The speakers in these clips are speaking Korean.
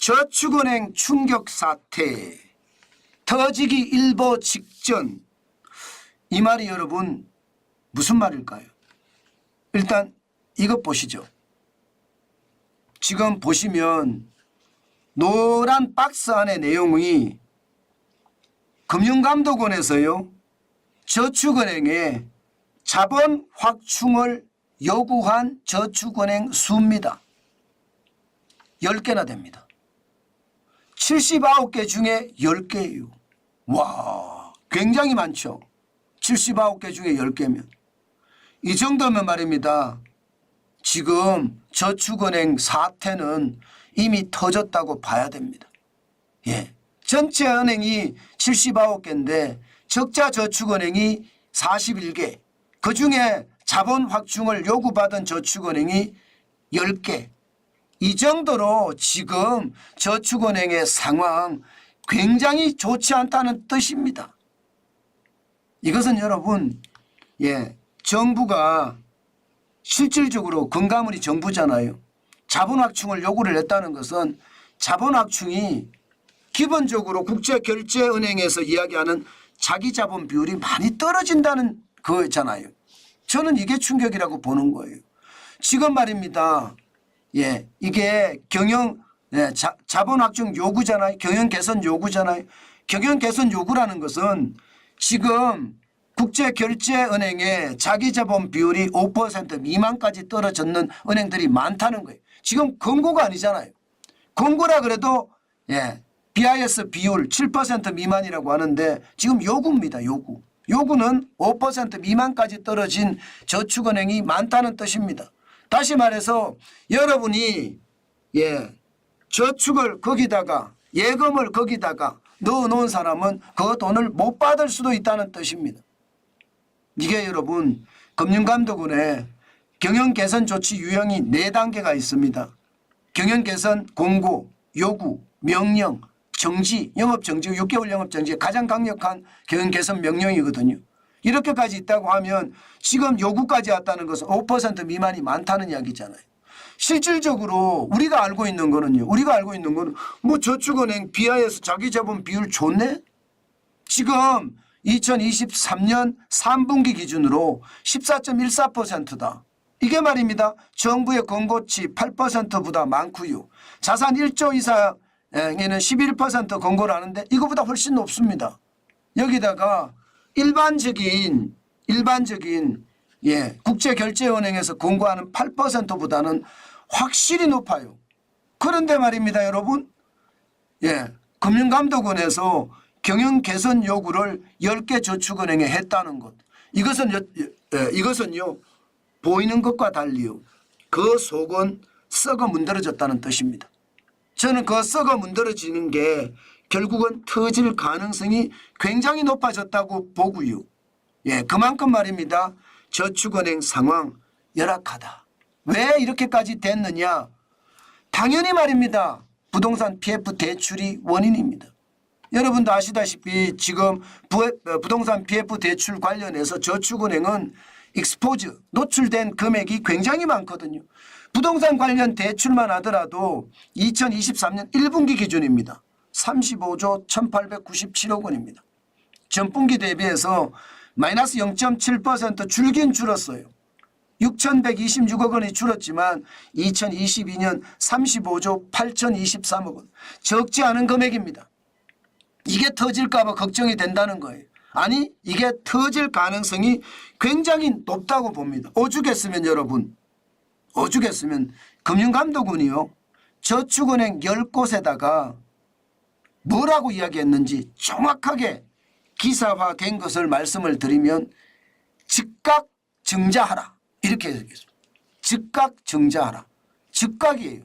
저축은행 충격 사태 터지기 일보 직전. 이 말이 여러분 무슨 말일까요? 일단 이것 보시죠. 지금 보시면 노란 박스 안의 내용이 금융감독원에서요 저축은행에 자본 확충을 요구한 저축은행 수입니다. 10개나 됩니다. 79개 중에 10개예요. 와, 굉장히 많죠. 79개 중에 10개면. 이 정도면 말입니다. 지금 저축은행 사태는 이미 터졌다고 봐야 됩니다. 예. 전체 은행이 79개인데 적자 저축은행이 41개. 그중에 자본 확충을 요구받은 저축은행이 10개. 이 정도로 지금 저축은행의 상황 굉장히 좋지 않다는 뜻입니다. 이것은 여러분, 정부가 실질적으로 금감원이 정부잖아요. 자본 확충을 요구를 했다는 것은 자본 확충이 기본적으로 국제결제은행에서 이야기하는 자기 자본 비율이 많이 떨어진다는 거잖아요. 저는 이게 충격이라고 보는 거예요. 지금 말입니다. 이게 자본 확충 요구잖아요. 경영 개선 요구잖아요. 경영 개선 요구라는 것은 지금 국제결제은행의 자기 자본 비율이 5% 미만까지 떨어졌는 은행들이 많다는 거예요. 지금 권고가 아니잖아요. 권고라 그래도 BIS 비율 7% 미만이라고 하는데 지금 요구입니다. 요구. 요구는 5% 미만까지 떨어진 저축은행이 많다는 뜻입니다. 다시 말해서 여러분이 저축을 거기다가 예금을 거기다가 넣어놓은 사람은 그 돈을 못 받을 수도 있다는 뜻입니다. 이게 여러분 금융감독원에 경영개선 조치 유형이 4단계가 있습니다. 경영개선 공고, 요구, 명령, 정지, 영업정지, 6개월 영업정지 가장 강력한 경영개선 명령이거든요. 이렇게까지 있다고 하면 지금 요구까지 왔다는 것은 5% 미만이 많다는 이야기잖아요. 실질적으로 우리가 알고 있는 거는 뭐 저축은행 BIS 자기자본 비율 좋네? 지금 2023년 3분기 기준으로 14.14%다. 이게 말입니다. 정부의 권고치 8%보다 많고요. 자산 1조 이상에는 11% 권고를 하는데 이거보다 훨씬 높습니다. 여기다가 일반적인 국제결제은행에서 권고하는 8%보다는 확실히 높아요. 그런데 말입니다, 여러분. 금융감독원에서 경영개선 요구를 10개 저축은행에 했다는 것. 이것은요, 보이는 것과 달리요. 그 속은 썩어 문드러졌다는 뜻입니다. 저는 그 썩어 문드러지는 게 결국은 터질 가능성이 굉장히 높아졌다고 보고요. 그만큼 말입니다. 저축은행 상황 열악하다. 왜 이렇게까지 됐느냐? 당연히 말입니다. 부동산 PF 대출이 원인입니다. 여러분도 아시다시피 지금 부동산 PF 대출 관련해서 저축은행은 익스포즈, 노출된 금액이 굉장히 많거든요. 부동산 관련 대출만 하더라도 2023년 1분기 기준입니다. 35조 1897억 원입니다. 전분기 대비해서 마이너스 0.7% 줄긴 줄었어요. 6126억 원이 줄었지만 2022년 35조 8023억 원. 적지 않은 금액입니다. 이게 터질까 봐 걱정이 된다는 거예요. 아니, 이게 터질 가능성이 굉장히 높다고 봅니다. 오죽했으면 여러분, 금융감독원이요, 저축은행 10곳에다가 뭐라고 이야기했는지 정확하게 기사화된 것을 말씀을 드리면 즉각 증자하라, 이렇게 얘기했습니다. 즉각 증자하라. 즉각이에요.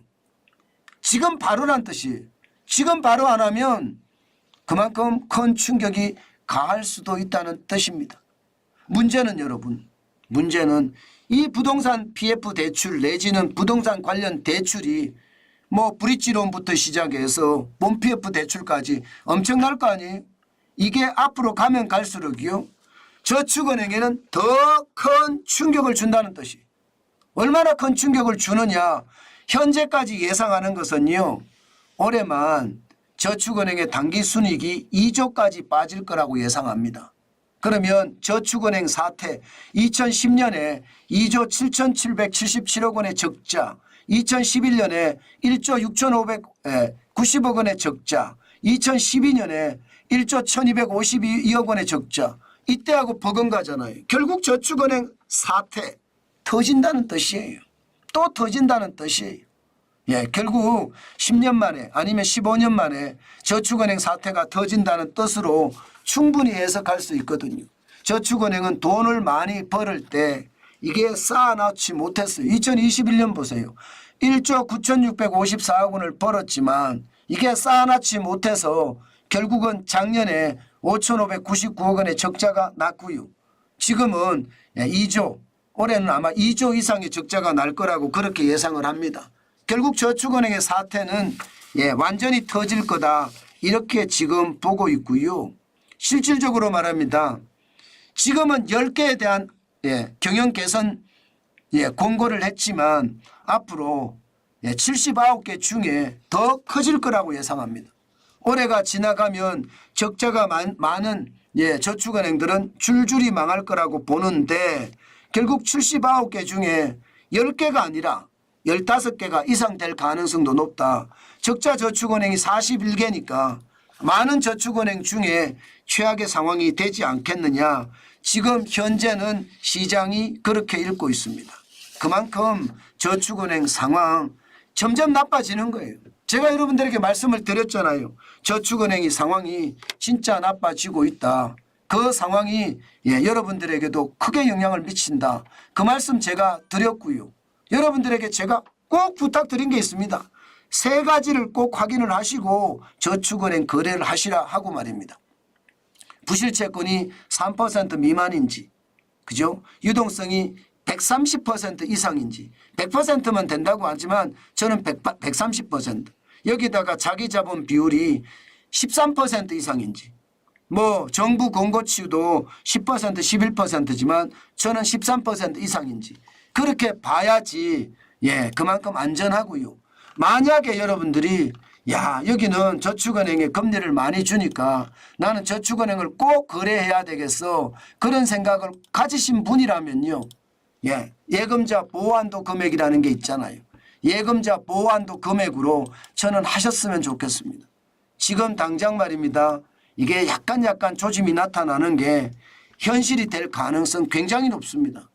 지금 바로란 뜻이에요. 지금 바로 안 하면 그만큼 큰 충격이 가할 수도 있다는 뜻입니다. 문제는 여러분, 이 부동산 PF 대출 내지는 부동산 관련 대출이 뭐 브릿지론부터 시작해서 본 PF 대출까지 엄청날 거 아니에요? 이게 앞으로 가면 갈수록요, 저축은행에는 더 큰 충격을 준다는 뜻이에요. 얼마나 큰 충격을 주느냐? 현재까지 예상하는 것은요, 올해만 저축은행의 당기순이익이 2조까지 빠질 거라고 예상합니다. 그러면 저축은행 사태 2010년에 2조 7,777억 원의 적자, 2011년에 1조 6,590억 원의 적자, 2012년에 1조 1,252억 원의 적자, 이때하고 버금가잖아요. 결국 저축은행 사태 터진다는 뜻이에요. 또 터진다는 뜻이에요. 예, 결국 10년 만에 아니면 15년 만에 저축은행 사태가 터진다는 뜻으로 충분히 해석할 수 있거든요. 저축은행은 돈을 많이 벌을 때 이게 쌓아놓지 못했어요. 2021년 보세요. 1조 9,654억 원을 벌었지만 이게 쌓아놓지 못해서 결국은 작년에 5,599억 원의 적자가 났고요. 지금은 2조, 올해는 아마 2조 이상의 적자가 날 거라고 그렇게 예상을 합니다. 결국 저축은행의 사태는 완전히 터질 거다 이렇게 지금 보고 있고요. 실질적으로 말합니다. 지금은 10개에 대한 경영 개선 공고를 했지만 앞으로 79개 중에 더 커질 거라고 예상합니다. 올해가 지나가면 적자가 많은 저축은행들은 줄줄이 망할 거라고 보는데 결국 79개 중에 10개가 아니라 15개가 이상 될 가능성도 높다. 적자 저축은행이 41개니까 많은 저축은행 중에 최악의 상황이 되지 않겠느냐. 지금 현재는 시장이 그렇게 읽고 있습니다. 그만큼 저축은행 상황 점점 나빠지는 거예요. 제가 여러분들에게 말씀을 드렸잖아요. 저축은행이 상황이 진짜 나빠지고 있다. 그 상황이 여러분들에게도 크게 영향을 미친다. 그 말씀 제가 드렸고요. 여러분들에게 제가 꼭 부탁드린 게 있습니다. 3가지를 꼭 확인을 하시고 저축은행 거래를 하시라 하고 말입니다. 부실채권이 3% 미만인지, 그죠? 유동성이 130% 이상인지, 100%면 된다고 하지만 저는 130%. 여기다가 자기자본 비율이 13% 이상인지, 뭐 정부 공고치유도 10% 11%지만 저는 13% 이상인지 그렇게 봐야지 그만큼 안전하고요. 만약에 여러분들이 여기는 저축은행에 금리를 많이 주니까 나는 저축은행을 꼭 거래해야 되겠어 그런 생각을 가지신 분이라면요. 예금자 보호한도 금액이라는 게 있잖아요. 예금자 보호한도 금액으로 저는 하셨으면 좋겠습니다. 지금 당장 말입니다. 이게 약간 조짐이 나타나는 게 현실이 될 가능성 굉장히 높습니다.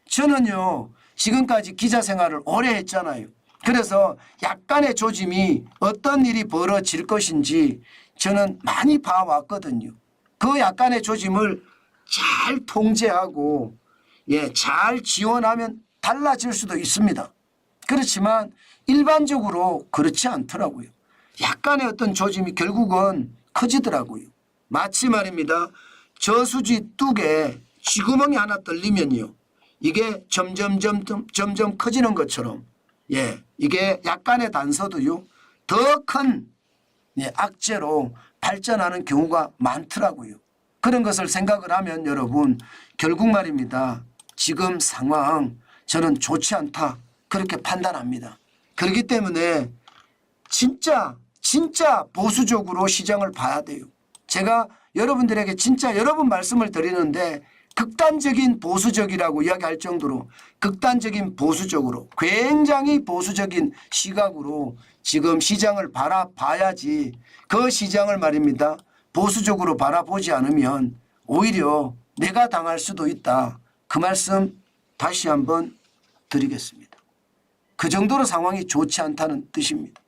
저는요 지금까지 기자 생활을 오래 했잖아요. 그래서 약간의 조짐이 어떤 일이 벌어질 것인지 저는 많이 봐왔거든요. 그 약간의 조짐을 잘 통제하고 잘 지원하면 달라질 수도 있습니다. 그렇지만 일반적으로 그렇지 않더라고요. 약간의 어떤 조짐이 결국은 커지더라고요. 마치 말입니다. 저수지 뚝에 쥐구멍이 하나 뚫리면요. 이게 점점 커지는 것처럼 이게 약간의 단서도요. 더 큰 악재로 발전하는 경우가 많더라고요. 그런 것을 생각을 하면 여러분 결국 말입니다. 지금 상황 저는 좋지 않다 그렇게 판단합니다. 그렇기 때문에 진짜 보수적으로 시장을 봐야 돼요. 제가 여러분들에게 진짜 여러 번 말씀을 드리는데 극단적인 보수적이라고 이야기할 정도로 극단적인 보수적으로 굉장히 보수적인 시각으로 지금 시장을 바라봐야지 그 시장을 말입니다. 보수적으로 바라보지 않으면 오히려 내가 당할 수도 있다. 그 말씀 다시 한번 드리겠습니다. 그 정도로 상황이 좋지 않다는 뜻입니다.